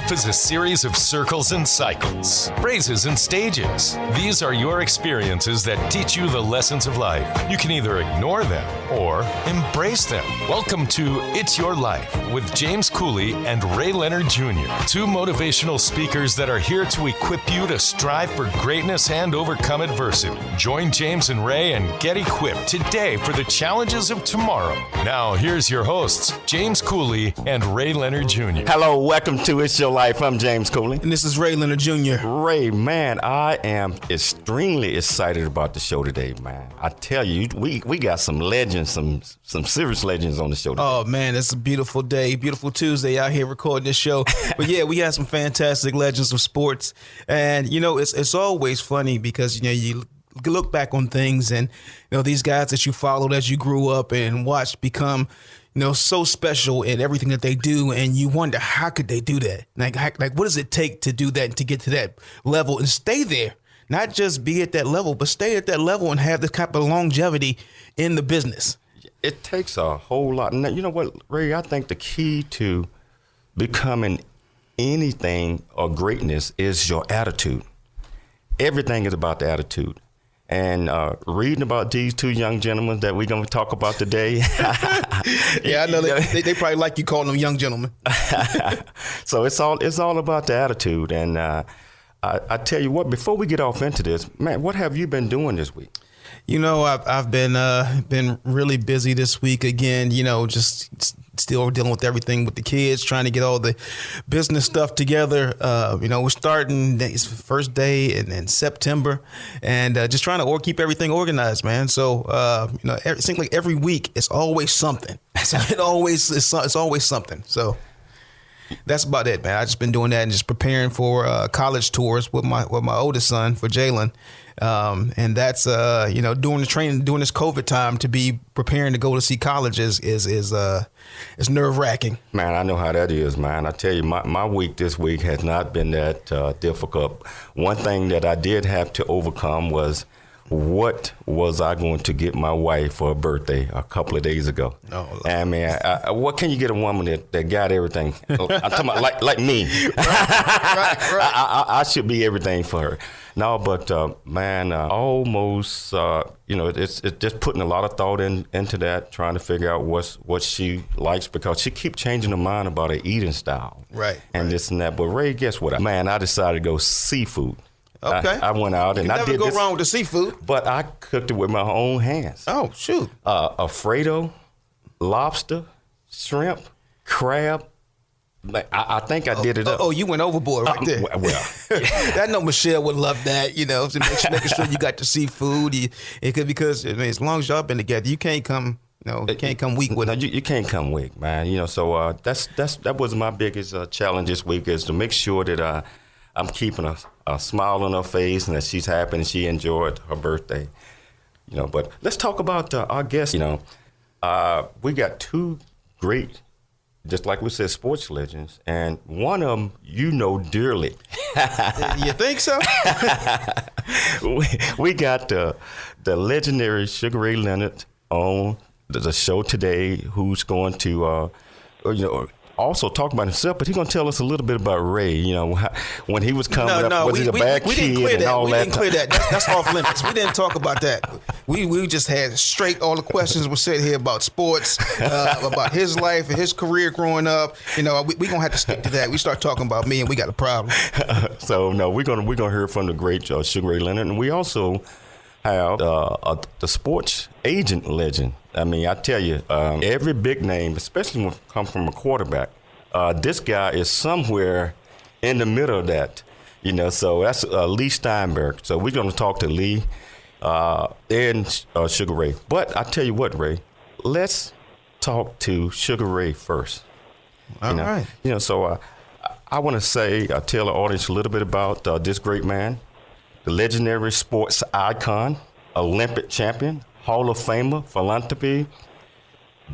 Life is a series of circles and cycles, phrases and stages. These are your experiences that teach you the lessons of life. You can either ignore them or embrace them. Welcome to It's Your Life with James Cooley and Ray Leonard Jr., two motivational speakers that are here to equip you to strive for greatness and overcome adversity. Join James and Ray and get equipped today for the challenges of tomorrow. Now, here's your hosts, James Cooley and Ray Leonard Jr. Hello, welcome to It's Your Life. I'm James Cooley. And this is Ray Leonard Jr. Ray, man, I am extremely excited about the show today, man. I tell you, we got some legends, some serious legends on the show today. Oh, man, it's a beautiful day, beautiful Tuesday out here recording this show. But yeah, we had some fantastic legends of sports. And, you know, it's always funny because, you know, you look back on things and, you know, these guys that you followed as you grew up and watched become, you know, so special at everything that they do, and you wonder, how could they do that? Like what does it take to do that and to get to that level and stay there? Not just be at that level, but stay at that level and have the type of longevity in the business. It takes a whole lot. Now, you know what, Ray, I think the key to becoming anything or greatness is your attitude. Everything is about the attitude. And reading about these two young gentlemen that we're going to talk about today. Yeah, I know they probably like you calling them young gentlemen. So it's all about the attitude. And I tell you what, before we get off into this, man, what have you been doing this week? You know, I've been really busy this week again, you know, just still dealing with everything with the kids, trying to get all the business stuff together. You know, we're starting it's the first day in September, and just trying to keep everything organized, man. So, you know, it seems like every week it's always something. So it's always something. So that's about it, man. I just been doing that and just preparing for college tours with my oldest son, for Jalen. And that's, you know, during the training, during this COVID time, to be preparing to go to see colleges is nerve wracking. Man, I know how that is, man. I tell you, my week this week has not been that difficult. One thing that I did have to overcome was, what was I going to get my wife for her birthday a couple of days ago? Oh, and man, what can you get a woman that got everything? I'm talking about like me. Right. I should be everything for her. No, but man, almost, you know, it's just putting a lot of thought into that, trying to figure out what she likes, because she keeps changing her mind about her eating style. Right. And this and that. But Ray, guess what? Man, I decided to go seafood. Okay. I went out and I did this. Never go wrong with the seafood. But I cooked it with my own hands. Oh, shoot. Alfredo, lobster, shrimp, crab. I think I did it up. Oh, you went overboard right there. Well, I know Michelle would love that, you know, to making sure you got the seafood. Because I mean, as long as y'all been together, you can't come. No, you can't come weak with it. You can't come weak, man. You know, so that was my biggest challenge this week, is to make sure that I'm keeping a smile on her face and that she's happy and she enjoyed her birthday. You know, but let's talk about our guests. You know, we got two great, just like we said, sports legends, and one of them you know dearly. You think so? we got the legendary Sugar Ray Leonard on the show today, who's going to, you know, also talk about himself, but he's going to tell us a little bit about Ray. You know, when he was coming up, was he a bad kid and all that? We didn't clear that. That's off limits. We didn't talk about that. We just had straight, all the questions were said here about sports, about his life and his career growing up. You know, we going to have to stick to that. We start talking about me and we got a problem. So, no, we're gonna hear from the great Sugar Ray Leonard, and we also have the sports agent legend. I mean, I tell you, every big name, especially when it comes from a quarterback, this guy is somewhere in the middle of that, you know. So that's Leigh Steinberg. So we're going to talk to Leigh and Sugar Ray. But I tell you what, Ray, let's talk to Sugar Ray first. All right. You know, so I want to tell the audience a little bit about this great man, the legendary sports icon, Olympic champion, Hall of Famer, philanthropy,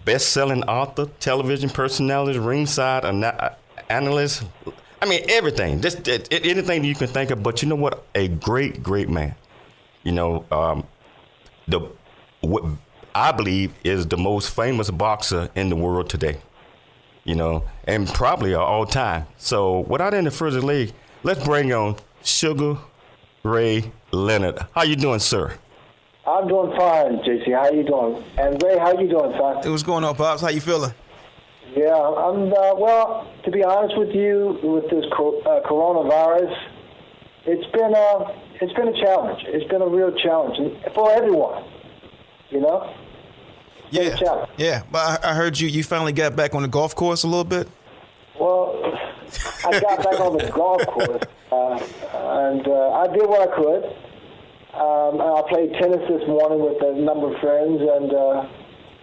best-selling author, television personality, ringside analyst. I mean, everything. Anything you can think of. But you know what? A great, great man. You know, what I believe is the most famous boxer in the world today. and probably all time. So without any further delay, let's bring on Sugar Ray Leonard. How you doing, sir? I'm doing fine, JC. How you doing? And Ray, how you doing, son? Hey, what's going on, Pops? How you feeling? Yeah, I'm, well, to be honest with you, with this coronavirus, it's been a challenge. It's been a real challenge for everyone, Yeah. But I heard you finally got back on the golf course a little bit. Well, I got back on the golf course, and I did what I could. I played tennis this morning with a number of friends, and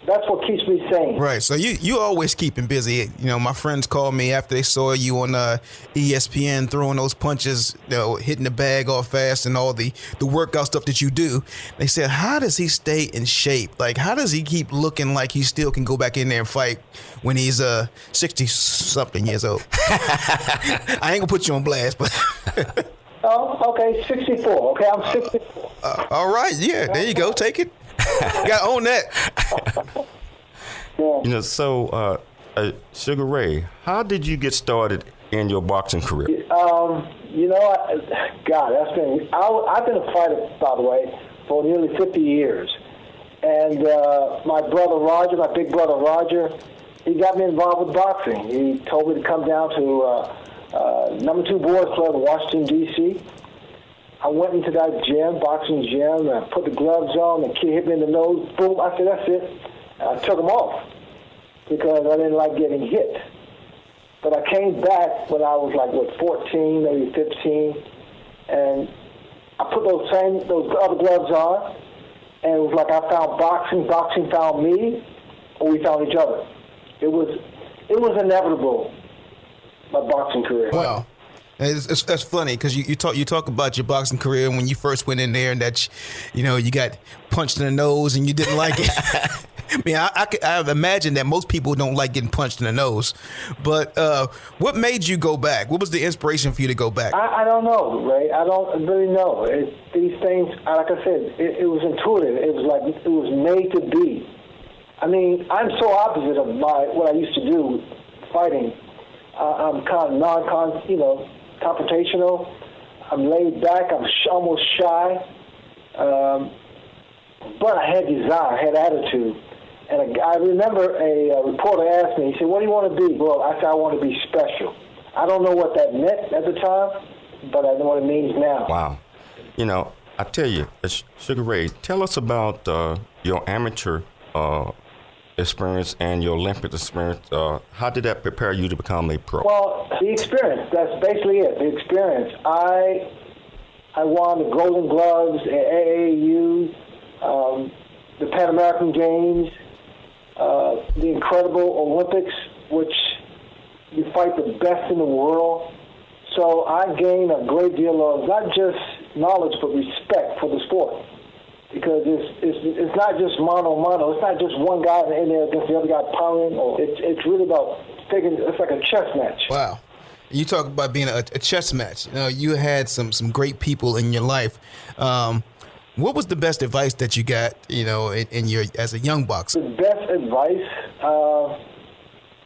that's what keeps me sane. Right. So you always keeping busy. My friends called me after they saw you on ESPN throwing those punches, hitting the bag all fast and all the workout stuff that you do. They said, how does he stay in shape? Like, how does he keep looking like he still can go back in there and fight when he's 60-something years old? I ain't gonna put you on blast, but... Oh, okay, 64. Okay, I'm 64. All right, yeah, there you go. Take it. You got to own that. Yeah. So Sugar Ray, how did you get started in your boxing career? I've been a fighter, by the way, for nearly 50 years. And my brother Roger, my big brother Roger, he got me involved with boxing. He told me to come down to number 2 Boys Club in Washington, D.C. I went into that gym, boxing gym, and I put the gloves on. The kid hit me in the nose. Boom. I said, that's it. And I took them off because I didn't like getting hit. But I came back when I was 14, maybe 15, and I put those other gloves on, and it was like I found boxing found me, or we found each other. It was inevitable, my boxing career. Wow. That's funny because you talk about your boxing career when you first went in there and that you got punched in the nose and you didn't like it. I mean, I imagine that most people don't like getting punched in the nose. But what made you go back? What was the inspiration for you to go back? I don't know, Ray. I don't really know. These things, like I said, it was intuitive. It was like it was made to be. I mean, I'm so opposite of what I used to do, fighting. I'm kind of confrontational. I'm laid back. I'm almost shy. But I had desire. I had attitude. And I remember a reporter asked me, he said, what do you want to be? Well, I said, I want to be special. I don't know what that meant at the time, but I know what it means now. Wow. I tell you, Sugar Ray, tell us about your amateur experience and your Olympic experience. How did that prepare you to become a pro? Well, the experience, that's basically it, the experience. I won the Golden Gloves at AAU, the Pan American Games, the incredible Olympics, which you fight the best in the world. So I gained a great deal of not just knowledge, but respect for the sport. Because it's not just mano. It's not just one guy in there against the other guy pounding. It's really about taking. It's like a chess match. Wow, you talk about being a chess match. You had some great people in your life. What was the best advice that you got? In your as a young boxer. The best advice.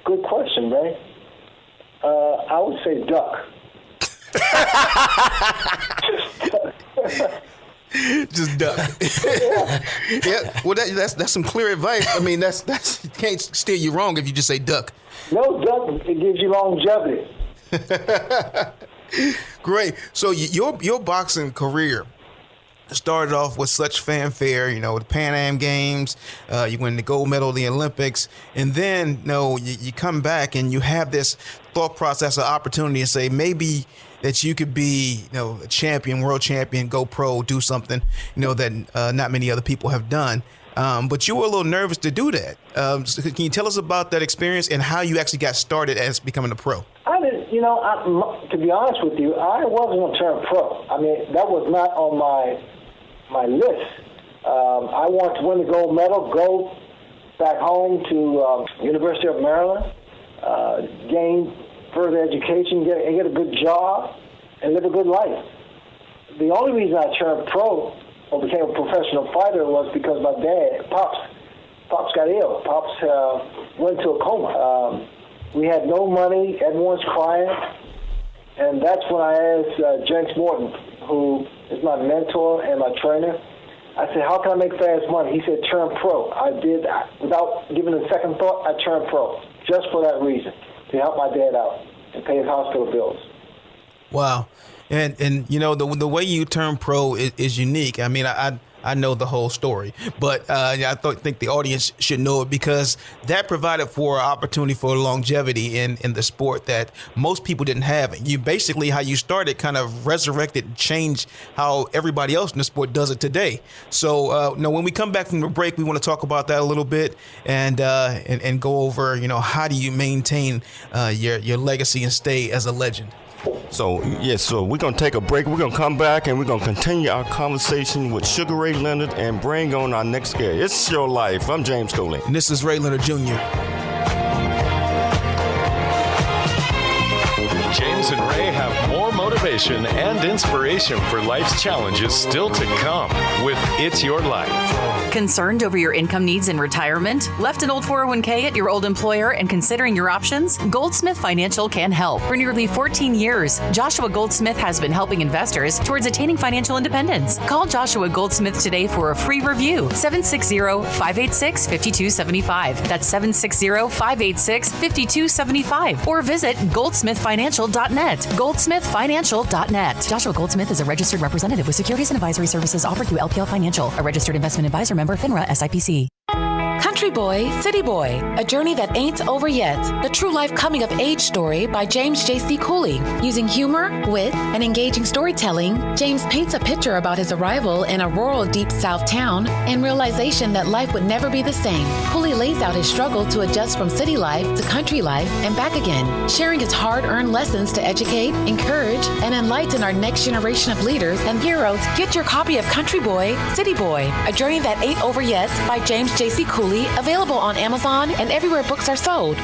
Good question, Ray. I would say duck. Just duck. Yeah. Well, that's some clear advice. I mean, that's can't steer you wrong if you just say duck. No, duck. It gives you longevity. Great. So your boxing career started off with such fanfare. The Pan Am Games. You win the gold medal at the Olympics, and then you come back and you have this thought process or opportunity to say maybe that you could be, a champion, world champion, go pro, do something, that not many other people have done. But you were a little nervous to do that. So can you tell us about that experience and how you actually got started as becoming a pro? I didn't, to be honest with you, I wasn't going to turn pro. I mean, that was not on my list. I wanted to win the gold medal, go back home to University of Maryland, gain further education, get a good job, and live a good life. The only reason I turned pro or became a professional fighter was because my dad, Pops got ill. Pops went into a coma. We had no money. Everyone's crying. And that's when I asked James Morton, who is my mentor and my trainer. I said, how can I make fast money? He said, turn pro. I did, without giving a second thought, I turned pro just for that reason, to help my dad out and pay his hospital bills. Wow. And you know, the way you turn pro is unique. I mean, I know the whole story, but I think the audience should know it, because that provided for an opportunity for longevity in the sport that most people didn't have. You basically, how you started, kind of resurrected and changed how everybody else in the sport does it today. So when we come back from the break, we want to talk about that a little bit and go over, how do you maintain your legacy and stay as a legend. So we're going to take a break. We're going to come back and we're going to continue our conversation with Sugar Ray Leonard and bring on our next guest. It's Your Life. I'm James Coley. And this is Ray Leonard Jr. James and Ray have more motivation and inspiration for life's challenges still to come with It's Your Life. Concerned over your income needs in retirement? Left an old 401k at your old employer and considering your options? Goldsmith Financial can help. For nearly 14 years, Joshua Goldsmith has been helping investors towards attaining financial independence. Call Joshua Goldsmith today for a free review. 760-586-5275. That's 760-586-5275. Or visit goldsmithfinancial.net. Goldsmithfinancial.net. Joshua Goldsmith is a registered representative with securities and advisory services offered through LPL Financial, a registered investment advisor, member FINRA SIPC. Country Boy, City Boy, a journey that ain't over yet. The true life coming of age story by James J.C. Cooley. Using humor, wit, and engaging storytelling, James paints a picture about his arrival in a rural deep south town and realization that life would never be the same. Cooley lays out his struggle to adjust from city life to country life and back again, sharing his hard-earned lessons to educate, encourage, and enlighten our next generation of leaders and heroes. Get your copy of Country Boy, City Boy, a journey that ain't over yet by James J.C. Cooley, available on Amazon and everywhere books are sold.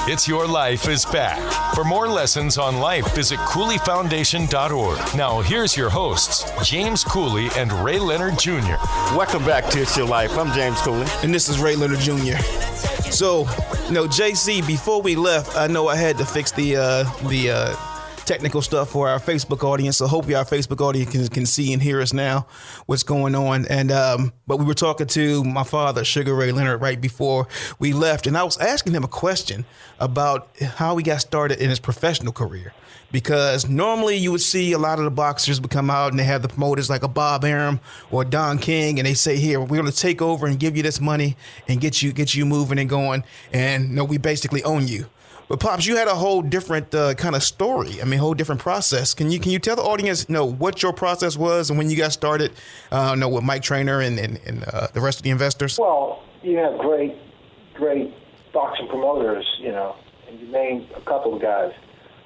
It's Your Life is back. For more lessons on life, visit CooleyFoundation.org. Now, here's your hosts, James Cooley and Ray Leonard Jr. Welcome back to It's Your Life. I'm James Cooley. And this is Ray Leonard Jr. So, JC, before we left, I know I had to fix the technical stuff for our Facebook audience. So hopefully our Facebook audience can see and hear us now, what's going on. And but we were talking to my father, Sugar Ray Leonard, right before we left. And I was asking him a question about how he got started in his professional career. Because normally you would see a lot of the boxers would come out and they have the promoters like a Bob Arum or Don King, and they say, here, we're going to take over and give you this money and get you moving and going. And we basically own you. But Pops, you had a whole different kind of story. I mean, whole different process. Can you tell the audience, what your process was and when you got started, with Mike Trainer and the rest of the investors? Well, you have great boxing promoters, and you named a couple of guys.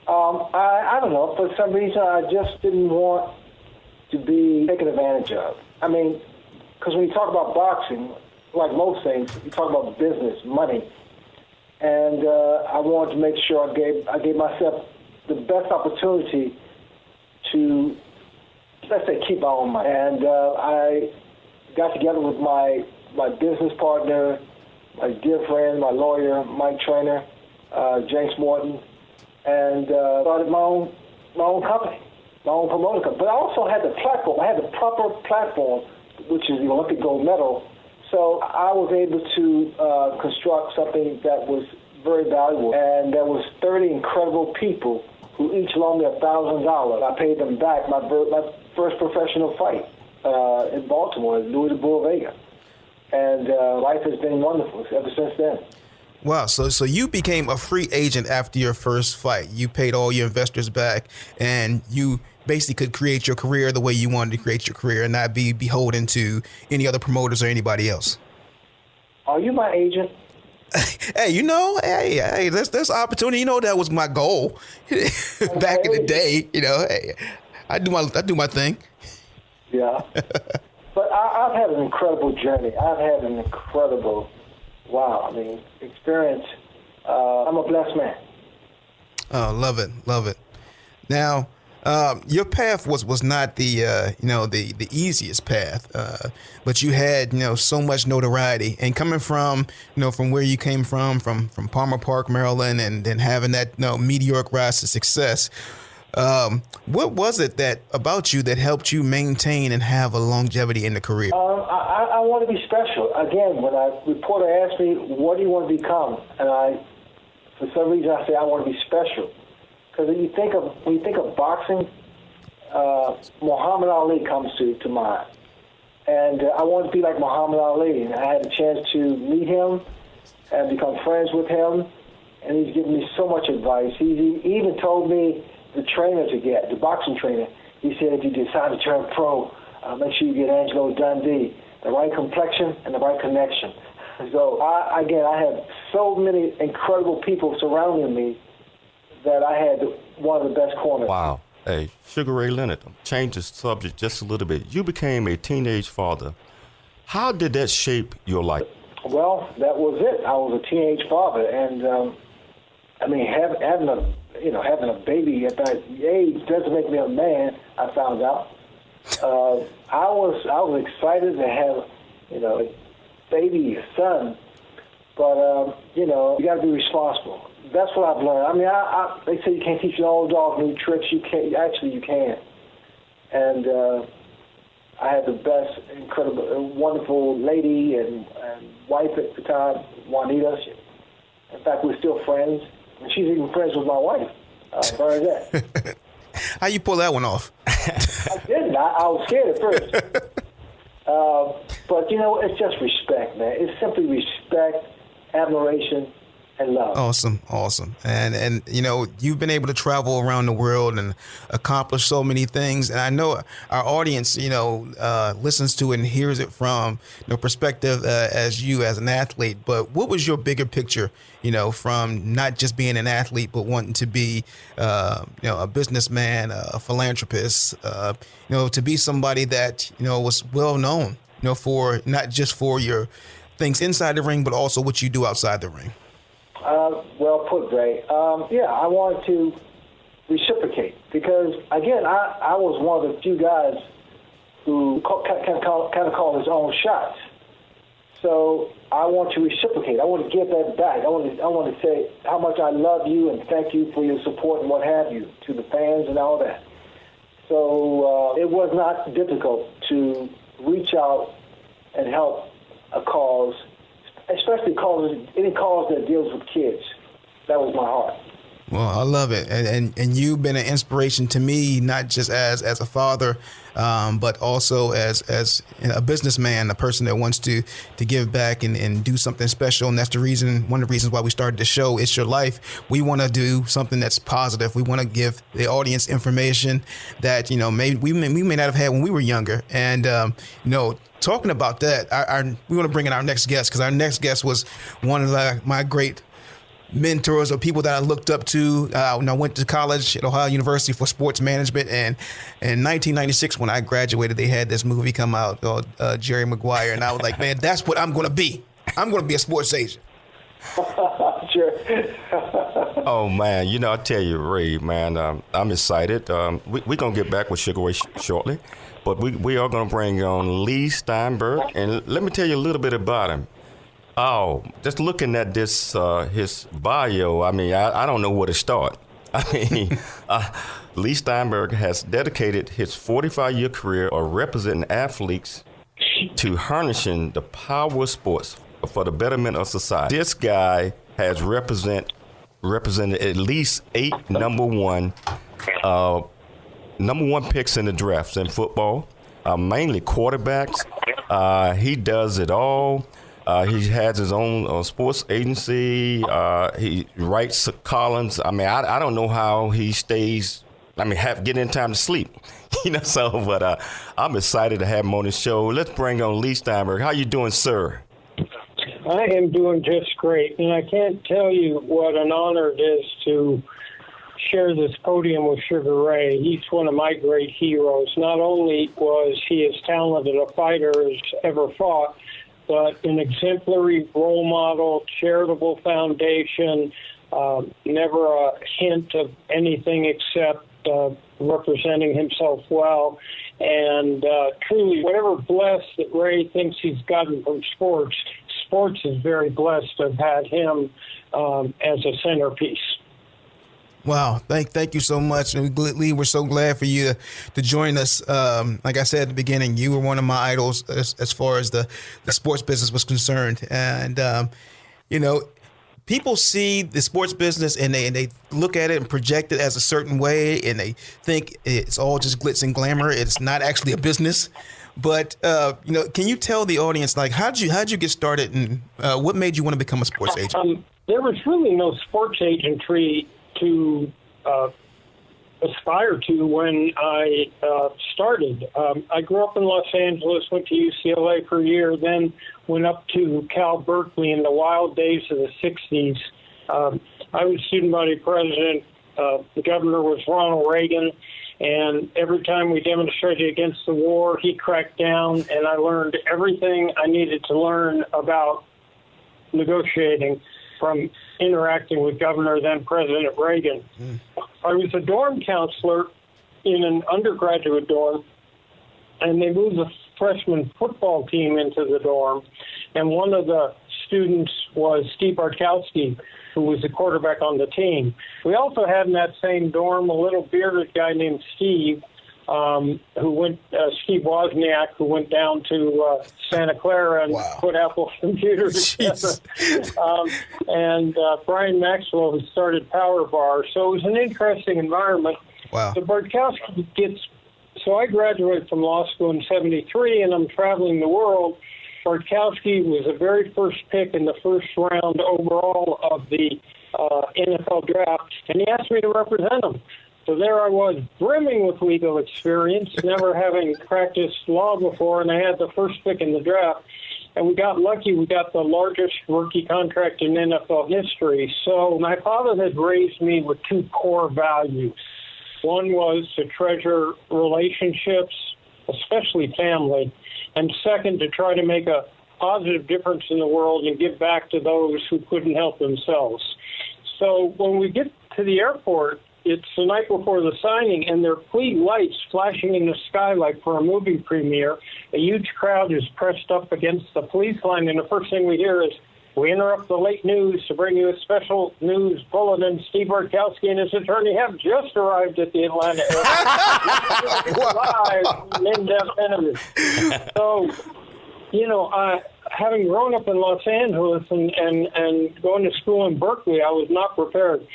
I don't know. For some reason, I just didn't want to be taken advantage of. I mean, because when you talk about boxing, like most things, you talk about business, money. And I wanted to make sure I gave myself the best opportunity to, let's say, keep my own money. And I got together with my business partner, my dear friend, my lawyer, Mike Trainer, James Morton, and started my own company, my own promoter company. But I also had the platform. I had the proper platform, which is the Olympic gold medal. So I was able to construct something that was very valuable, and there was 30 incredible people who each loaned me $1,000. I paid them back my first professional fight in Baltimore, Louis the Bull Vega, and life has been wonderful ever since then. Wow, so you became a free agent after your first fight. You paid all your investors back, and you basically could create your career the way you wanted to create your career and not be beholden to any other promoters or anybody else. Are you my agent? Hey, there's opportunity. That was my goal back in the day. Hey, I do my thing. Yeah, but I've had an incredible journey. I've had an incredible, experience. I'm a blessed man. Oh, love it. Now, Your path was not the easiest path, but you had so much notoriety, and coming from from where you came from Palmer Park, Maryland, and then having that meteoric rise to success. What was it about you that helped you maintain and have a longevity in the career? I want to be special. Again, when a reporter asked me, "What do you want to become?" and for some reason, I say I want to be special. Because when you think of boxing, Muhammad Ali comes to mind, and I wanted to be like Muhammad Ali. And I had a chance to meet him and become friends with him, and he's given me so much advice. He even told me the trainer to get, the boxing trainer. He said, if you decide to turn pro, make sure you get Angelo Dundee, the right complexion and the right connection. So I have so many incredible people surrounding me that I had one of the best corners. Wow. Hey, Sugar Ray Leonard, change the subject just a little bit. You became a teenage father. How did that shape your life? Well, that was it. I was a teenage father, and having a baby at that age doesn't make me a man. I found out. I was excited to have, a baby, a son, but you got to be responsible. That's what I've learned. I mean, they say you can't teach an old dog new tricks. You can't. Actually, you can. And I had the best, incredible, wonderful lady and wife at the time, Juanita. In fact, we're still friends, and she's even friends with my wife. Bernadette. How you pull that one off? I didn't. I was scared at first. But it's just respect, man. It's simply respect, admiration, and love. Awesome. And you've been able to travel around the world and accomplish so many things. And I know our audience, listens to it and hears it from perspective as you as an athlete. But what was your bigger picture, from not just being an athlete, but wanting to be, a businessman, a philanthropist, to be somebody that, was well known, for not just for your things inside the ring, but also what you do outside the ring? Well put, Ray. I wanted to reciprocate because, again, I was one of the few guys who kind of called his own shots. So I want to reciprocate. I want to give that back. I want to say how much I love you and thank you for your support and what have you to the fans and all that. So it was not difficult to reach out and help a cause, especially any cause that deals with kids. That was my heart. Well, I love it. And you've been an inspiration to me, not just as a father, but also as a businessman, a person that wants to give back and do something special. And that's one of the reasons why we started the show, It's Your Life. We want to do something that's positive. We want to give the audience information that, maybe we may not have had when we were younger. And, talking about that, we want to bring in our next guest, because our next guest was one of my great mentors or people that I looked up to when I went to college at Ohio University for sports management. And in 1996, when I graduated, they had this movie come out called Jerry Maguire. And I was like, man, that's what I'm going to be. I'm going to be a sports agent. Sure. Oh, man, I tell you, Ray, man, I'm excited. We're going to get back with Sugar Ray shortly, but we are going to bring on Leigh Steinberg. And let me tell you a little bit about him. Oh, just looking at this, his bio, I don't know where to start. Leigh Steinberg has dedicated his 45-year career of representing athletes to harnessing the power of sports for the betterment of society. This guy has represented at least 8 number one picks in the drafts in football, mainly quarterbacks. He does it all. He has his own sports agency. He writes columns. I don't know how he stays. Get in time to sleep. But I'm excited to have him on the show. Let's bring on Leigh Steinberg. How you doing, sir? I am doing just great, and I can't tell you what an honor it is to share this podium with Sugar Ray. He's one of my great heroes. Not only was he as talented a fighter as ever fought, but an exemplary role model, charitable foundation, never a hint of anything except representing himself well. And truly, whatever bless that Ray thinks he's gotten from sports is very blessed to have had him as a centerpiece. Wow. Thank you so much. And Lee, we're so glad for you to join us. Like I said at the beginning, you were one of my idols as far as the sports business was concerned. And, people see the sports business and they look at it and project it as a certain way, and they think it's all just glitz and glamour. It's not actually a business. But, can you tell the audience, like, how'd you get started, and what made you want to become a sports agent? There was really no sports agentry to aspire to when I started. I grew up in Los Angeles, went to UCLA for a year, then went up to Cal Berkeley in the wild days of the 60s. I was student body president. The governor was Ronald Reagan. And every time we demonstrated against the war, he cracked down, and I learned everything I needed to learn about negotiating from interacting with Governor, then President Reagan. I was a dorm counselor in an undergraduate dorm, and they moved the freshman football team into the dorm, and one of the students was Steve Bartkowski, who was the quarterback on the team. We also had in that same dorm a little bearded guy named Steve, Steve Wozniak, who went down to Santa Clara and put Apple computers together. And Brian Maxwell, who started Power Bar. So it was an interesting environment. Wow. So Bartkowski so I graduated from law school in 73, and I'm traveling the world. Bartkowski was the very first pick in the first round overall of the NFL draft, and he asked me to represent him. So there I was, brimming with legal experience, never having practiced law before, and I had the first pick in the draft. And we got lucky. We got the largest rookie contract in NFL history. So my father had raised me with two core values. One was to treasure relationships, especially family, and second, to try to make a positive difference in the world and give back to those who couldn't help themselves. So when we get to the airport, it's the night before the signing, and there are fleet lights flashing in the sky like for a movie premiere. A huge crowd is pressed up against the police line, and the first thing we hear is, "We interrupt the late news to bring you a special news bulletin. Steve Bartkowski and his attorney have just arrived at the Atlanta airport." Live, in-depth interview. So, having grown up in Los Angeles and going to school in Berkeley, I was not prepared.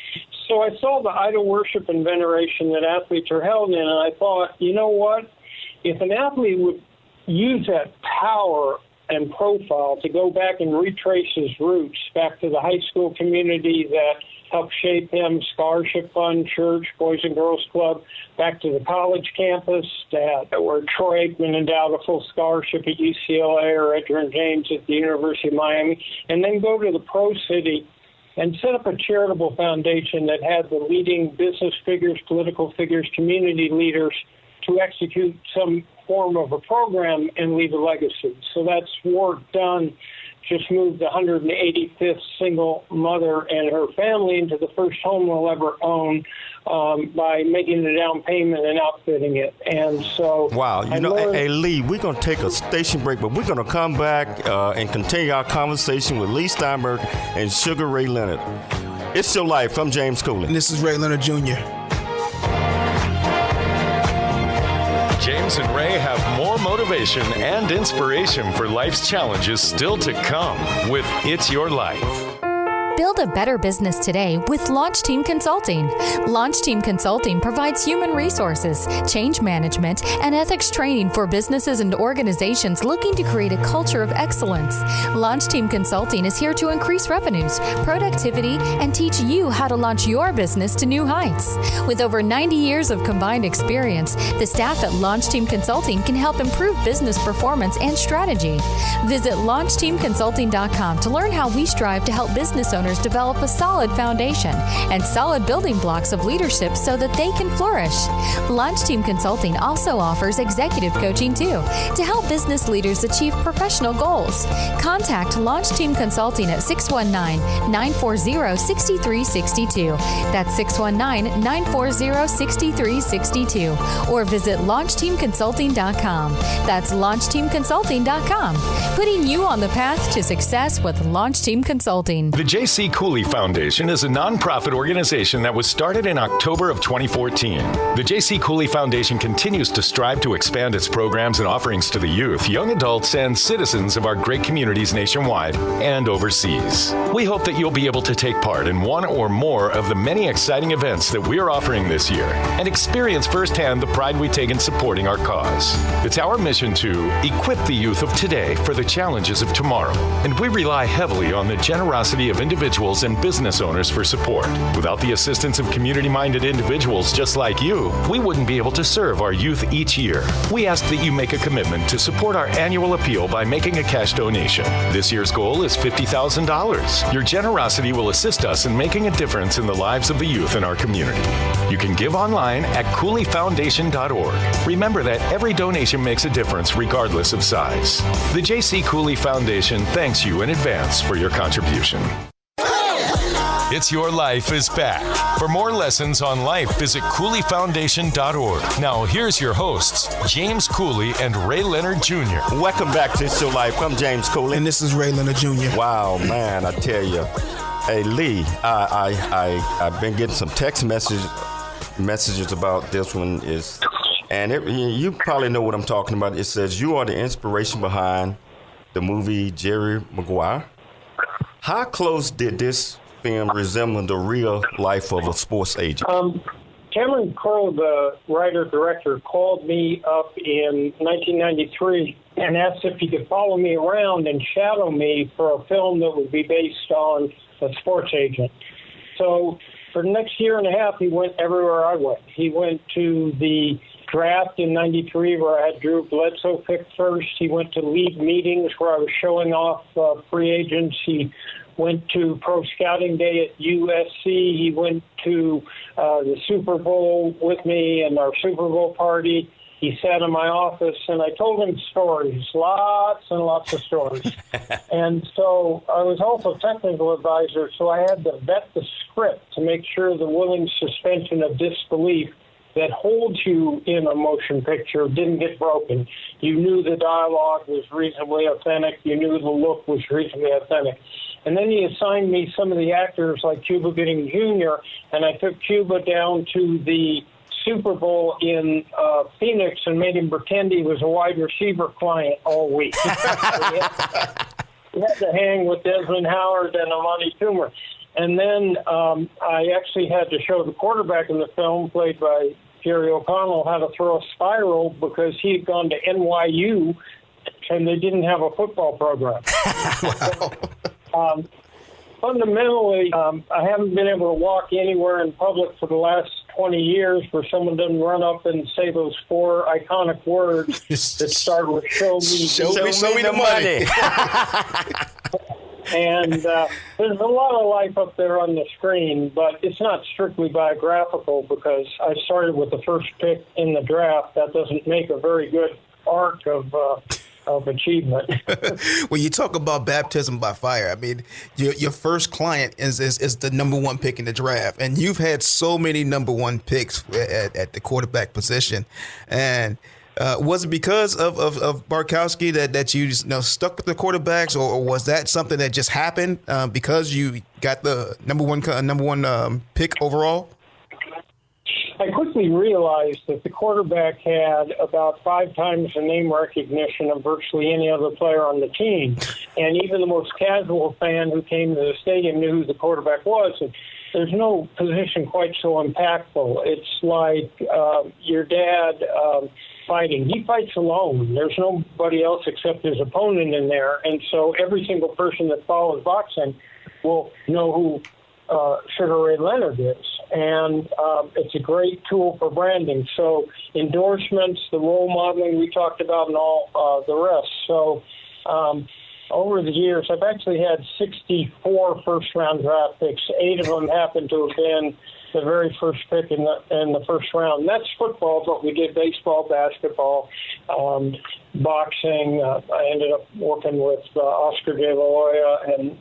So I saw the idol worship and veneration that athletes are held in, and I thought, you know what? If an athlete would use that power and profile to go back and retrace his roots back to the high school community that helped shape him, scholarship fund, church, Boys and Girls Club, back to the college campus where Troy Aikman endowed a full scholarship at UCLA or Edgerrin James at the University of Miami, and then go to the pro city and set up a charitable foundation that had the leading business figures, political figures, community leaders to execute some form of a program and leave a legacy. So that's work done. Just moved the 185th single mother and her family into the first home they'll ever own by making the down payment and outfitting it. And so, wow, hey Lee, we're going to take a station break, but we're going to come back and continue our conversation with Leigh Steinberg and Sugar Ray Leonard. It's Your Life. I'm James Cooley. And this is Ray Leonard Jr. James and Ray have more motivation and inspiration for life's challenges still to come with It's Your Life. Build a better business today with Launch Team Consulting. Launch Team Consulting provides human resources, change management, and ethics training for businesses and organizations looking to create a culture of excellence. Launch Team Consulting is here to increase revenues, productivity, and teach you how to launch your business to new heights. With over 90 years of combined experience, the staff at Launch Team Consulting can help improve business performance and strategy. Visit LaunchTeamConsulting.com to learn how we strive to help business owners owners develop a solid foundation and solid building blocks of leadership so that they can flourish. Launch Team Consulting also offers executive coaching too to help business leaders achieve professional goals. Contact Launch Team Consulting at 619-940-6362. That's 619-940-6362. Or visit LaunchTeamConsulting.com. That's LaunchTeamConsulting.com. Putting you on the path to success with Launch Team Consulting. The J.C. Cooley Foundation is a nonprofit organization that was started in October of 2014. The J.C. Cooley Foundation continues to strive to expand its programs and offerings to the youth, young adults, and citizens of our great communities nationwide and overseas. We hope that you'll be able to take part in one or more of the many exciting events that we're offering this year and experience firsthand the pride we take in supporting our cause. It's our mission to equip the youth of today for the challenges of tomorrow, and we rely heavily on the generosity of individuals and business owners for support. Without the assistance of community-minded individuals just like you, we wouldn't be able to serve our youth each year. We ask that you make a commitment to support our annual appeal by making a cash donation. This year's goal is $50,000. Your generosity will assist us in making a difference in the lives of the youth in our community. You can give online at CooleyFoundation.org. Remember that every donation makes a difference regardless of size. The J.C. Cooley Foundation thanks you in advance for your contribution. It's Your Life is Back. For more lessons on life, visit CooleyFoundation.org. Now, here's your hosts, James Cooley and Ray Leonard Jr. Welcome back to It's Your Life. I'm James Cooley. And this is Ray Leonard Jr. Wow, man, I tell you. Hey, Lee, I've been getting some text messages about this one. You probably know what I'm talking about. It says, you are the inspiration behind the movie Jerry Maguire. How close did this film resemble the real life of a sports agent? Cameron Crowe, the writer-director, called me up in 1993 and asked if he could follow me around and shadow me for a film that would be based on a sports agent. So for the next year and a half, he went everywhere I went. He went to the draft in 93 where I had Drew Bledsoe picked first. He went to league meetings where I was showing off free agents. He went to Pro Scouting Day at USC. He went to the Super Bowl with me and our Super Bowl party. He sat in my office, and I told him stories, lots and lots of stories. And so I was also technical advisor, so I had to vet the script to make sure the willing suspension of disbelief that holds you in a motion picture didn't get broken. You knew the dialogue was reasonably authentic. You knew the look was reasonably authentic. And then he assigned me some of the actors like Cuba Gooding Jr., and I took Cuba down to the Super Bowl in Phoenix and made him pretend he was a wide receiver client all week. He had to hang with Desmond Howard and Amani Toomer. And then I actually had to show the quarterback in the film, played by Jerry O'Connell, how to throw a spiral because he had gone to NYU and they didn't have a football program. Fundamentally, I haven't been able to walk anywhere in public for the last 20 years where someone doesn't run up and say those four iconic words that start with show me the money. And there's a lot of life up there on the screen, but it's not strictly biographical because I started with the first pick in the draft. That doesn't make a very good arc of achievement. When you talk about baptism by fire, I mean, your first client is the number one pick in the draft, and you've had so many number one picks at the quarterback position. And was it because of Barkowski that you stuck with the quarterbacks, or was that something that just happened because you got the number one pick overall? I quickly realized that the quarterback had about 5 times the name recognition of virtually any other player on the team. And even the most casual fan who came to the stadium knew who the quarterback was. And there's no position quite so impactful. It's like your dad fighting. He fights alone. There's nobody else except his opponent in there. And so every single person that follows boxing will know who Sugar Ray Leonard is. And it's a great tool for branding. So endorsements, the role modeling we talked about, and all the rest. So over the years, I've actually had 64 first-round draft picks. 8 of them happen to have been the very first pick in the first round. And that's football, but we did baseball, basketball, boxing. I ended up working with Oscar De La Hoya, and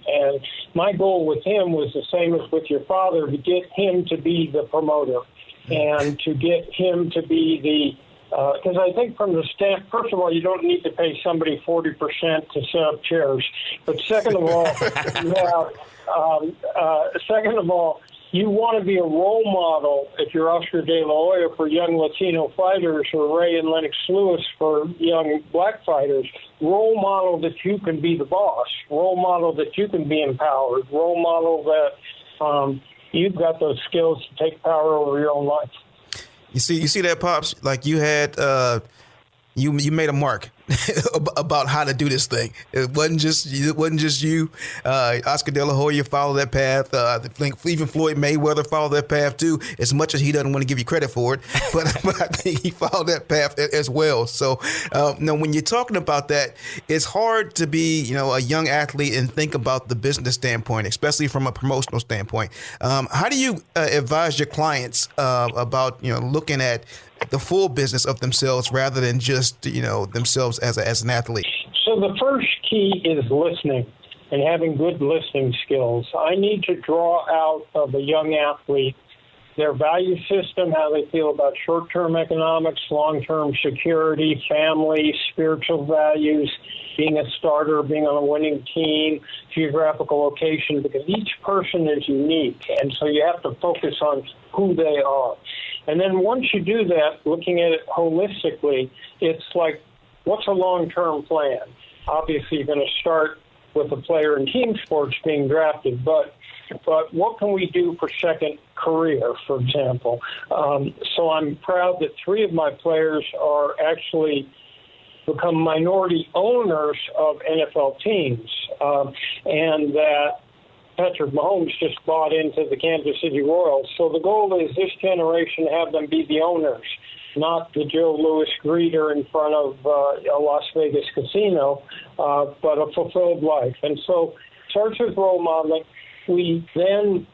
my goal with him was the same as with your father, to get him to be the promoter and to get him to be the because I think from the first of all, you don't need to pay somebody 40% to set up chairs. But second of all, you want to be a role model if you're Oscar De La Hoya for young Latino fighters, or Ray and Lennox Lewis for young black fighters. Role model that you can be the boss. Role model that you can be empowered. Role model that you've got those skills to take power over your own life. You see that, Pops? Like you had, you made a mark about how to do this thing. It wasn't just you. Oscar De La Hoya followed that path. I think even Floyd Mayweather followed that path too. As much as he doesn't want to give you credit for it, but I think he followed that path as well. So now, when you're talking about that, it's hard to be a young athlete and think about the business standpoint, especially from a promotional standpoint. How do you advise your clients about looking at the full business of themselves rather than just themselves as an athlete? So the first key is listening and having good listening skills. I need to draw out of a young athlete their value system, how they feel about short-term economics, long-term security, family, spiritual values, being a starter, being on a winning team, geographical location, because each person is unique, and so you have to focus on who they are. And then once you do that, looking at it holistically, it's like, what's a long-term plan? Obviously, you're going to start with a player in team sports being drafted, but what can we do for second career, for example? So I'm proud that 3 of my players are actually become minority owners of NFL teams, and that Patrick Mahomes just bought into the Kansas City Royals. So the goal is this generation to have them be the owners, not the Joe Louis greeter in front of a Las Vegas casino, but a fulfilled life. And so it starts with role modeling. We then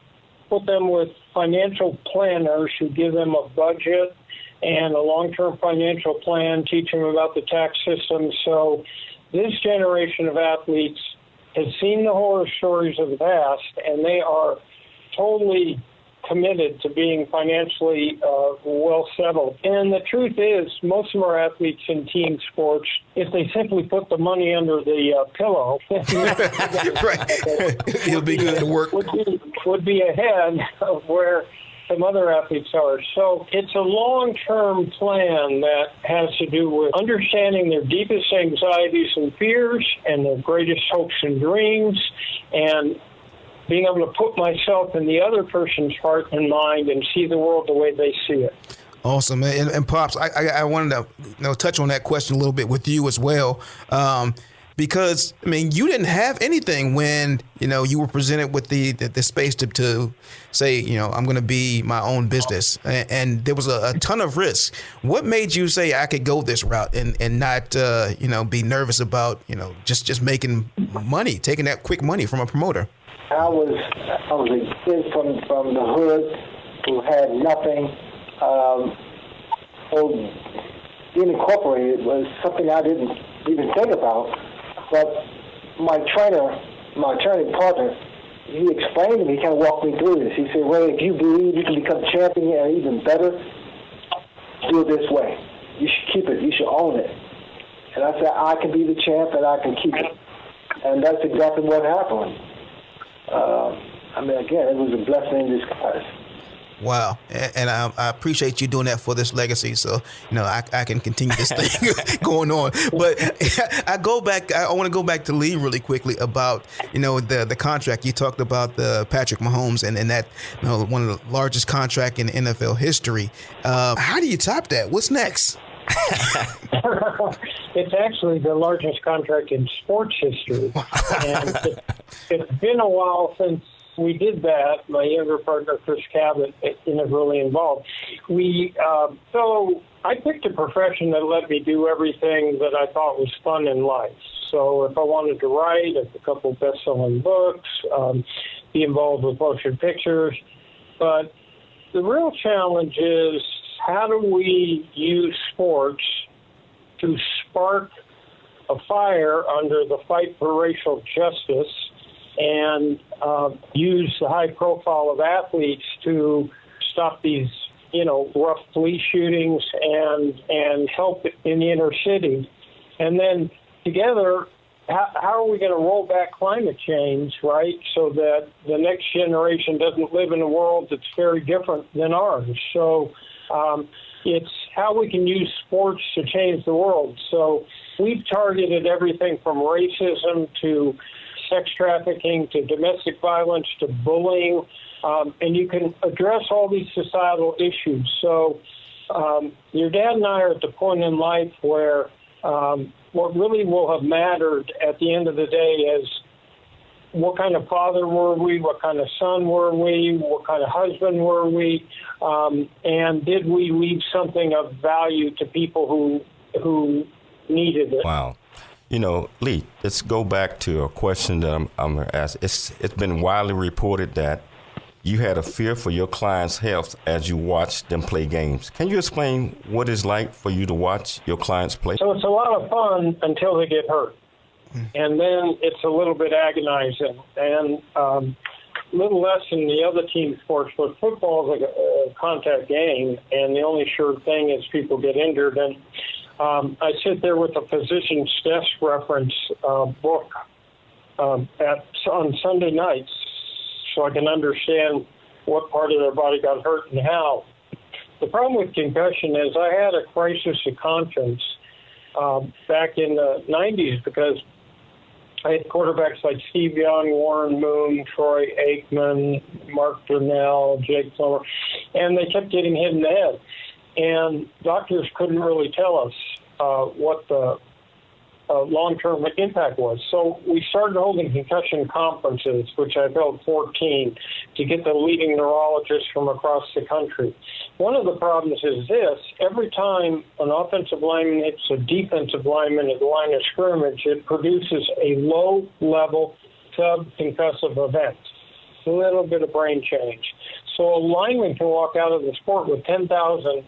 put them with financial planners who give them a budget and a long-term financial plan, teach them about the tax system. So this generation of athletes has seen the horror stories of the past, and they are totally committed to being financially well settled. And the truth is, most of our athletes in team sports, if they simply put the money under the pillow, right, it'll be good to work. Would be ahead of where some other athletes are. So it's a long-term plan that has to do with understanding their deepest anxieties and fears and their greatest hopes and dreams, and being able to put myself in the other person's heart and mind and see the world the way they see it. Awesome. And Pops, I wanted to touch on that question a little bit with you as well. Because, I mean, you didn't have anything when, you were presented with the space to say, I'm going to be my own business. And there was a ton of risk. What made you say I could go this route and not, be nervous about, just making money, taking that quick money from a promoter? I was a kid from the hood who had nothing. So being incorporated was something I didn't even think about. But my attorney partner, he explained to me, he kind of walked me through this. He said, Ray, if you believe you can become champion and even better, do it this way. You should keep it. You should own it. And I said, I can be the champ and I can keep it. And that's exactly what happened. Again, it was a blessing in disguise. Wow. And I appreciate you doing that for this legacy. So, I can continue this thing going on. But I want to go back to Lee really quickly about, the contract. You talked about the Patrick Mahomes and that, one of the largest contract in NFL history. How do you top that? What's next? It's actually the largest contract in sports history. And it's been a while since we did that. My younger partner, Chris Cabot, integrally involved. So I picked a profession that let me do everything that I thought was fun in life. So if I wanted to write, a couple of best-selling books, be involved with motion pictures. But the real challenge is, how do we use sports to spark a fire under the fight for racial justice and use the high profile of athletes to stop these, rough police shootings and help in the inner city? And then together, how are we going to roll back climate change, right, so that the next generation doesn't live in a world that's very different than ours? So it's how we can use sports to change the world. So we've targeted everything from racism to sex trafficking to domestic violence to bullying, and you can address all these societal issues. So your dad and I are at the point in life where what really will have mattered at the end of the day is what kind of father were we, what kind of son were we, what kind of husband were we, and did we leave something of value to people who needed it. Wow. Lee, let's go back to a question that I'm going to ask. It's been widely reported that you had a fear for your clients' health as you watched them play games. Can you explain what it's like for you to watch your clients play? So it's a lot of fun until they get hurt. And then it's a little bit agonizing. And a little less in the other team sports, but football is like a contact game, and the only sure thing is people get injured. And I sit there with a physician's desk reference book on Sunday nights so I can understand what part of their body got hurt and how. The problem with concussion is I had a crisis of conscience back in the 90s because I had quarterbacks like Steve Young, Warren Moon, Troy Aikman, Mark Brunell, Jake Plummer, and they kept getting hit in the head. And doctors couldn't really tell us what the long-term impact was. So we started holding concussion conferences, which I've held 14, to get the leading neurologists from across the country. One of the problems is this: every time an offensive lineman hits a defensive lineman at the line of scrimmage, it produces a low-level subconcussive event, a little bit of brain change. So a lineman can walk out of the sport with 10,000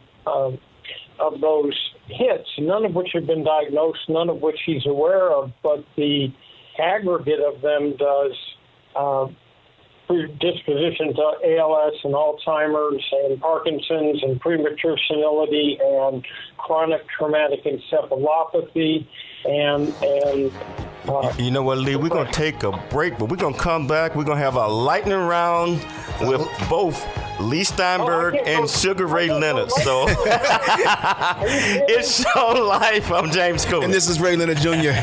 of those hits, none of which have been diagnosed, none of which he's aware of, but the aggregate of them does predisposition to ALS and Alzheimer's and Parkinson's and premature senility and chronic traumatic encephalopathy and you know what, Lee, we're going to take a break, but we're going to come back. We're going to have a lightning round with both Leigh Steinberg and Sugar Ray Leonard. So it's Show Life. I'm James Cooley. And this is Ray Leonard Jr.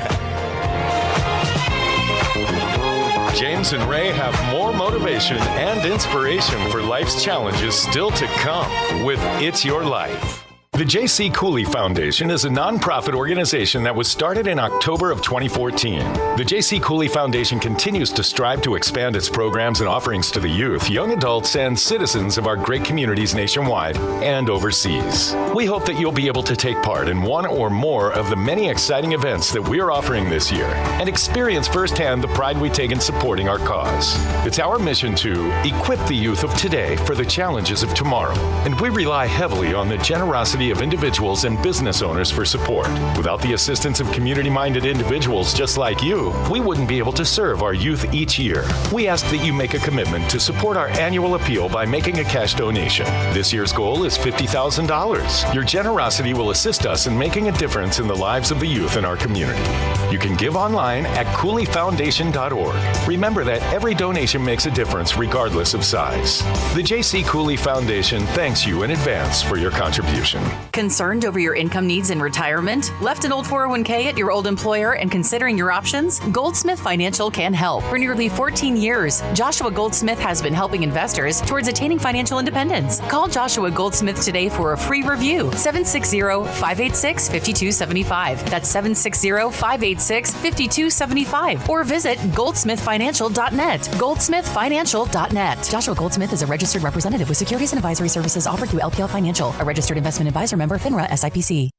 James and Ray have more motivation and inspiration for life's challenges still to come with It's Your Life. The J.C. Cooley Foundation is a nonprofit organization that was started in October of 2014. The J.C. Cooley Foundation continues to strive to expand its programs and offerings to the youth, young adults, and citizens of our great communities nationwide and overseas. We hope that you'll be able to take part in one or more of the many exciting events that we are offering this year and experience firsthand the pride we take in supporting our cause. It's our mission to equip the youth of today for the challenges of tomorrow, and we rely heavily on the generosity of individuals and business owners for support. Without the assistance of community-minded individuals just like you, we wouldn't be able to serve our youth each year. We ask that you make a commitment to support our annual appeal by making a cash donation. This year's goal is $50,000. Your generosity will assist us in making a difference in the lives of the youth in our community. You can give online at CooleyFoundation.org. Remember that every donation makes a difference regardless of size. The J.C. Cooley Foundation thanks you in advance for your contribution. Concerned over your income needs in retirement? Left an old 401k at your old employer and considering your options? Goldsmith Financial can help. For nearly 14 years, Joshua Goldsmith has been helping investors towards attaining financial independence. Call Joshua Goldsmith today for a free review. 760-586-5275. That's 760-586-5275. Or visit goldsmithfinancial.net. Goldsmithfinancial.net. Joshua Goldsmith is a registered representative with securities and advisory services offered through LPL Financial, a registered investment advisor, member FINRA SIPC.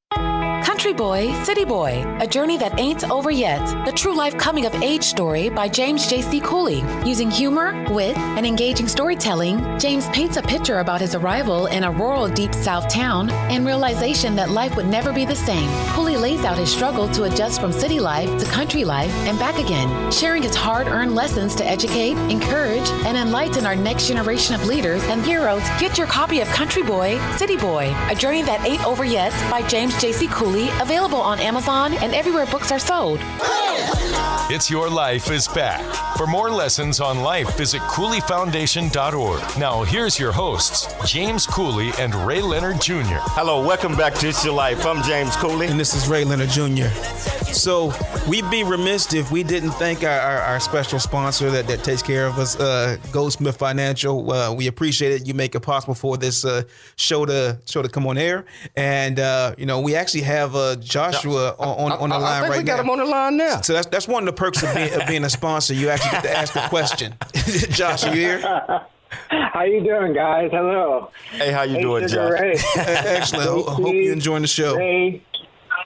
Country Boy, City Boy, A Journey That Ain't Over Yet. The True Life Coming of Age Story by James J.C. Cooley. Using humor, wit, and engaging storytelling, James paints a picture about his arrival in a rural deep south town and realization that life would never be the same. Cooley lays out his struggle to adjust from city life to country life and back again, sharing his hard-earned lessons to educate, encourage, and enlighten our next generation of leaders and heroes. Get your copy of Country Boy, City Boy, A Journey That Ain't Over Yet by James J.C. Cooley, available on Amazon and everywhere books are sold. It's Your Life is Back. For more lessons on life, visit CooleyFoundation.org. Now, here's your hosts, James Cooley and Ray Leonard Jr. Hello, welcome back to It's Your Life. I'm James Cooley. And this is Ray Leonard Jr. So we'd be remiss if we didn't thank our special sponsor that takes care of us, Goldsmith Financial. We appreciate it. You make it possible for this show to come on air. And, we actually have Joshua on the line right now. We got him on the line now. So that's one of the perks of being a sponsor. You actually get to ask the question. Josh, are you here? How you doing, guys? Hello. Hey, how you doing, Josh? Excellent. Hope you're enjoying the show. Hey,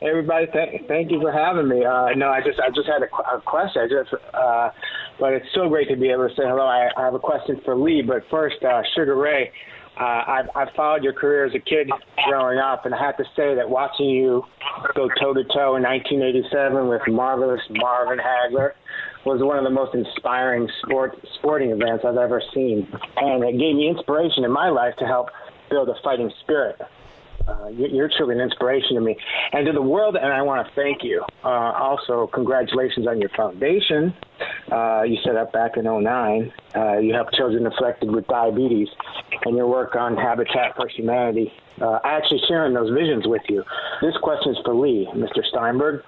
everybody, thank you for having me. No, I just had a question. But it's so great to be able to say hello. I have a question for Lee, but first, Sugar Ray. I've followed your career as a kid growing up, and I have to say that watching you go toe-to-toe in 1987 with marvelous Marvin Hagler was one of the most inspiring sporting events I've ever seen. And it gave me inspiration in my life to help build a fighting spirit. You're truly an inspiration to me and to the world, and I want to thank you. Also, congratulations on your foundation. You set up back in 2009. You help children afflicted with diabetes, and your work on Habitat for Humanity. I actually sharing those visions with you. This question is for Lee, Mr. Steinberg.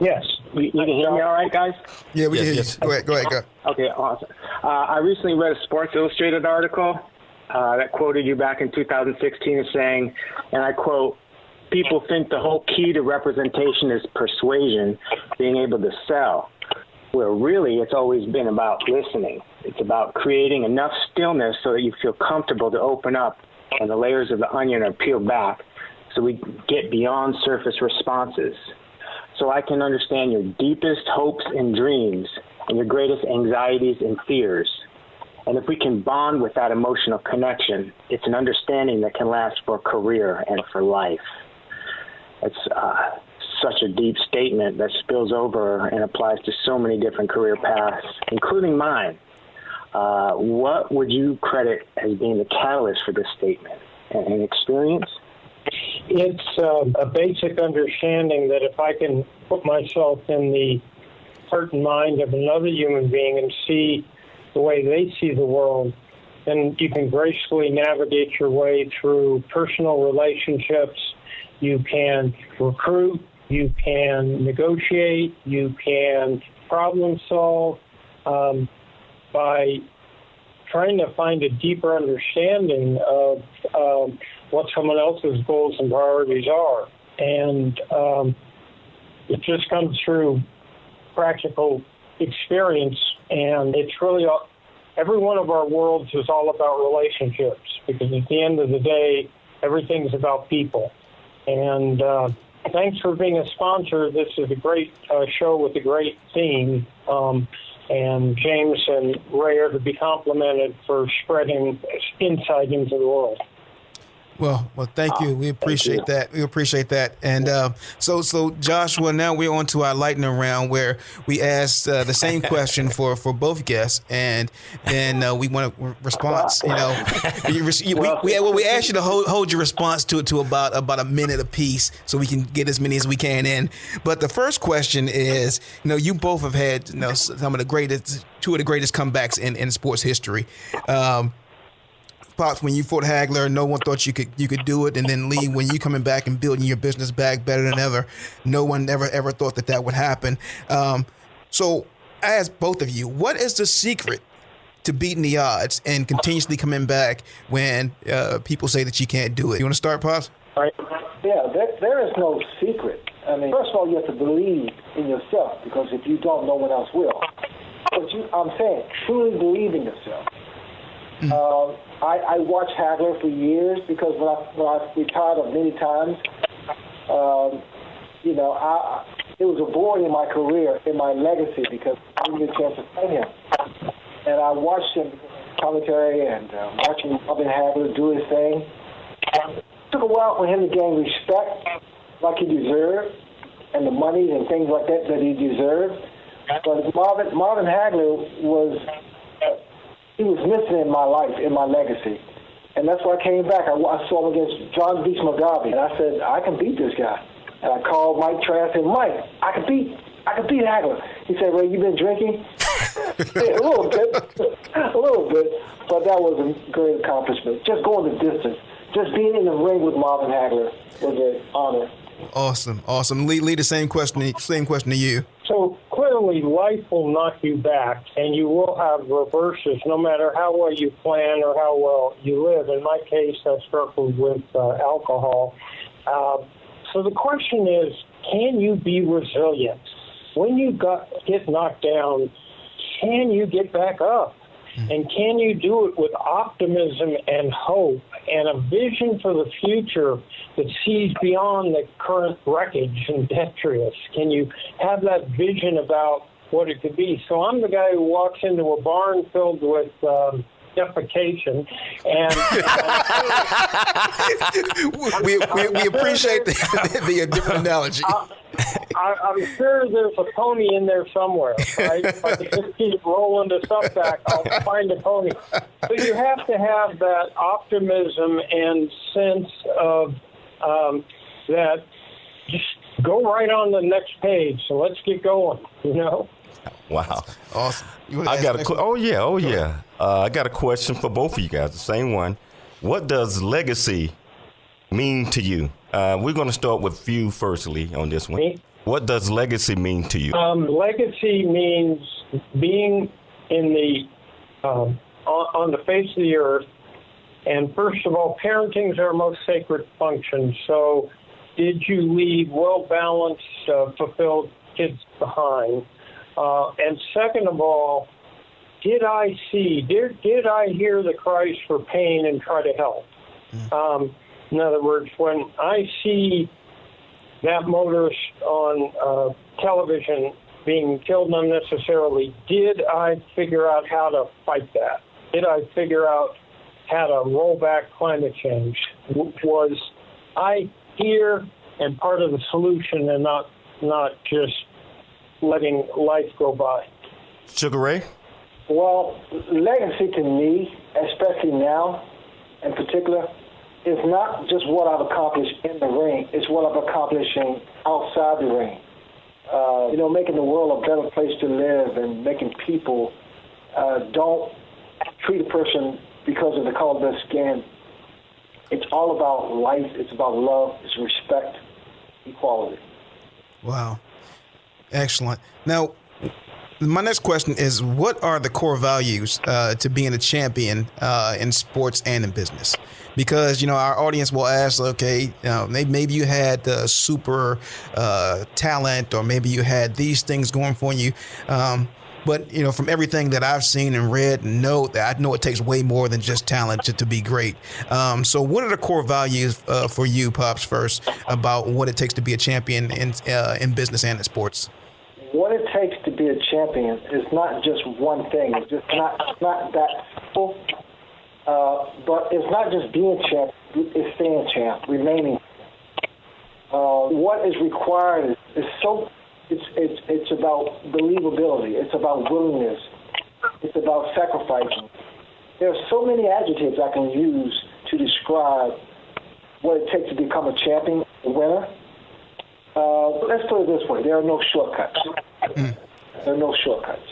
Yes. You can hear me all right, guys? Yeah, we can hear you. Go ahead. Okay, awesome. I recently read a Sports Illustrated article that quoted you back in 2016 as saying, and I quote, "People think the whole key to representation is persuasion, being able to sell, where really it's always been about listening. It's about creating enough stillness so that you feel comfortable to open up and the layers of the onion are peeled back so we get beyond surface responses. So I can understand your deepest hopes and dreams and your greatest anxieties and fears. And if we can bond with that emotional connection, it's an understanding that can last for a career and for life." It's such a deep statement that spills over and applies to so many different career paths, including mine. What would you credit as being the catalyst for this statement? An experience? It's a basic understanding that if I can put myself in the heart and mind of another human being and see the way they see the world, then you can gracefully navigate your way through personal relationships. You can recruit, you can negotiate, you can problem solve by trying to find a deeper understanding of what someone else's goals and priorities are. And it just comes through practical experience, and it's really every one of our worlds is all about relationships, because at the end of the day, everything's about people. And thanks for being a sponsor. This is a great show with a great theme. And James and Ray are to be complimented for spreading insight into the world. Well, thank you. We appreciate that. We appreciate that. And so Joshua, now we're on to our lightning round where we ask the same question for both guests, and then we want a response. We ask you to hold your response to about a minute apiece, so we can get as many as we can in. But the first question is, you both have had two of the greatest comebacks in sports history. Pops, when you fought Hagler, no one thought you could do it. And then Leigh, when you coming back and building your business back better than ever, no one ever thought that would happen. So I ask both of you, what is the secret to beating the odds and continuously coming back when people say that you can't do it? You want to start, Pops? Right. Yeah, there is no secret. I mean, first of all, you have to believe in yourself, because if you don't, no one else will. But I'm saying, truly believe in yourself. I watched Hagler for years, because when I retired many times, it was a void in my career, in my legacy, because I didn't get a chance to fight him. And I watched him commentary and watching Robin Hagler do his thing. It took a while for him to gain respect like he deserved, and the money and things like that he deserved. But Marvin Hagler was missing in my life, in my legacy. And that's why I came back. I saw him against John Beach McGarvey, and I said, I can beat this guy. And I called Mike Trask and Mike, I can beat Hagler. He said, Ray, you been drinking? Yeah, a little bit. But that was a great accomplishment. Just going the distance. Just being in the ring with Marvin Hagler was an honor. Awesome. Leigh, the same question to you. So clearly life will knock you back, and you will have reverses no matter how well you plan or how well you live. In my case, I struggled with alcohol. So the question is, can you be resilient? When you get knocked down, can you get back up? And can you do it with optimism and hope and a vision for the future that sees beyond the current wreckage and detritus? Can you have that vision about what it could be? So I'm the guy who walks into a barn filled with defecation, and we appreciate the different analogy. I'm sure there's a pony in there somewhere, right? If I just keep rolling the stuff back, I'll find a pony. So you have to have that optimism and sense of that. Just go right on the next page. So let's get going. Wow. Awesome. I got I got a question for both of you guys, the same one. What does legacy mean to you? We're going to start with you firstly on this one. Me? What does legacy mean to you? Legacy means being in the on the face of the earth. And first of all, parenting is our most sacred function. So did you leave well-balanced, fulfilled kids behind? And second of all, did I hear the cries for pain and try to help? In other words, when I see that motorist on television being killed unnecessarily, did I figure out how to fight that? Did I figure out how to roll back climate change? Was I here and part of the solution and not just letting life go by? Sugar Ray? Well, legacy to me, especially now in particular, is not just what I've accomplished in the ring. It's what I'm accomplishing outside the ring. Making the world a better place to live and making people don't treat a person because of the color of their skin. It's all about life. It's about love. It's respect, equality. Wow. Excellent. Now, my next question is, what are the core values to being a champion in sports and in business? Because, our audience will ask, okay, maybe you had super talent, or maybe you had these things going for you. But, from everything that I've seen and read and I know it takes way more than just talent to be great. So what are the core values for you, Pops, first, about what it takes to be a champion in business and in sports? What it takes to be a champion is not just one thing. It's just not that simple. But it's not just being champ, it's staying champ, remaining. What is required is it's about believability. It's about willingness. It's about sacrificing. There are so many adjectives I can use to describe what it takes to become a champion, a winner. Let's put it this way. There are no shortcuts. There are no shortcuts.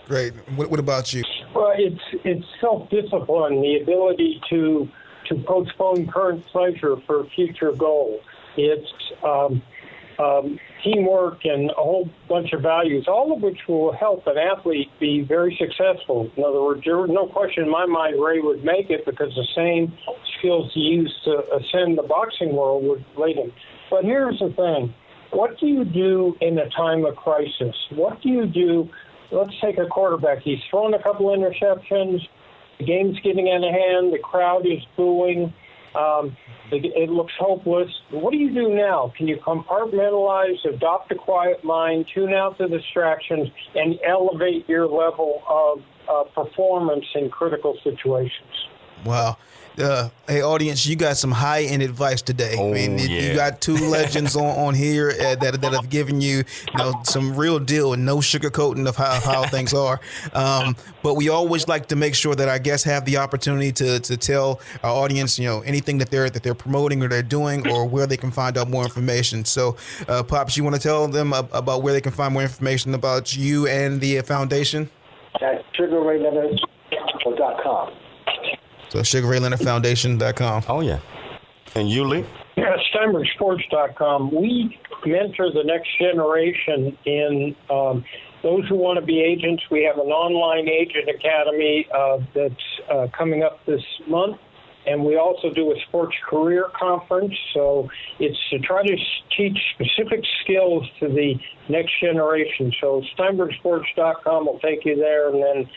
Great. What about you? Well, it's self-discipline, the ability to postpone current pleasure for future goals. It's teamwork and a whole bunch of values, all of which will help an athlete be very successful. In other words, there was no question in my mind Ray would make it because the same skills he used to ascend the boxing world would lead him. But here's the thing. What do you do in a time of crisis? What do you do? Let's take a quarterback. He's thrown a couple interceptions. The game's getting out of hand. The crowd is booing. It looks hopeless. What do you do now? Can you compartmentalize, adopt a quiet mind, tune out the distractions, and elevate your level of performance in critical situations? Wow. Hey, audience, you got some high-end advice today. Oh, You got two legends on here that have given you, some real deal and no sugarcoating of how things are. But we always like to make sure that our guests have the opportunity to tell our audience, anything that they're promoting or they're doing or where they can find out more information. So, Pops, you want to tell them about where they can find more information about you and the foundation? At SugarRayLeonard.com. So SugarRayLeonardFoundation.com. Oh, yeah. And you, Lee? Yeah, SteinbergSports.com. We mentor the next generation in those who want to be agents. We have an online agent academy that's coming up this month. And we also do a sports career conference. So it's to try to teach specific skills to the next generation. So SteinbergSports.com will take you there, and then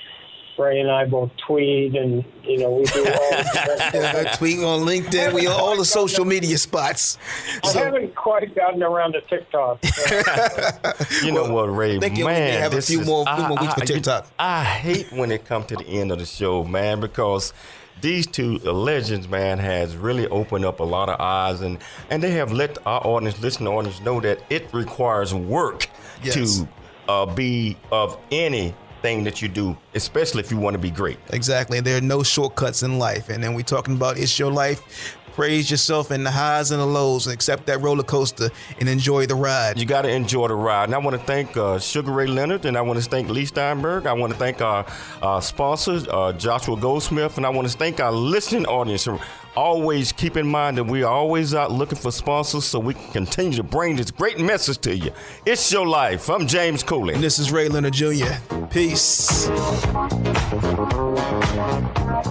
Ray and I both tweet, and we do all the tweet on LinkedIn. We all the social media spots. I haven't quite gotten around to TikTok. You know what, Ray? I think Man, have a few more weeks for TikTok. I hate when it comes to the end of the show, man, because these two legends, man, has really opened up a lot of eyes, and they have let our audience, listening audience, know that it requires work to be of any thing that you do, especially if you want to be great. Exactly. And there are no shortcuts in life. And then we're talking about it's your life. Praise yourself in the highs and the lows, accept that roller coaster and enjoy the ride. You got to enjoy the ride. And I want to thank Sugar Ray Leonard, and I want to thank Leigh Steinberg. I want to thank our sponsors, Joshua Goldsmith, and I want to thank our listening audience. Always keep in mind that we are always out looking for sponsors so we can continue to bring this great message to you. It's your life. I'm James Cooley. And this is Ray Leonard Jr. Peace.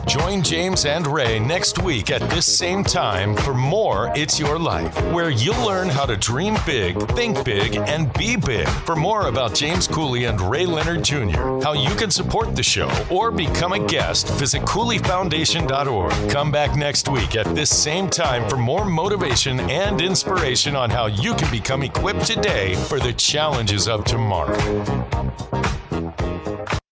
Join James and Ray next week at this same time for more It's Your Life, where you'll learn how to dream big, think big, and be big. For more about James Cooley and Ray Leonard Jr., how you can support the show or become a guest, visit CooleyFoundation.org. Come back next week at this same time for more motivation and inspiration on how you can become equipped today for the challenges of tomorrow.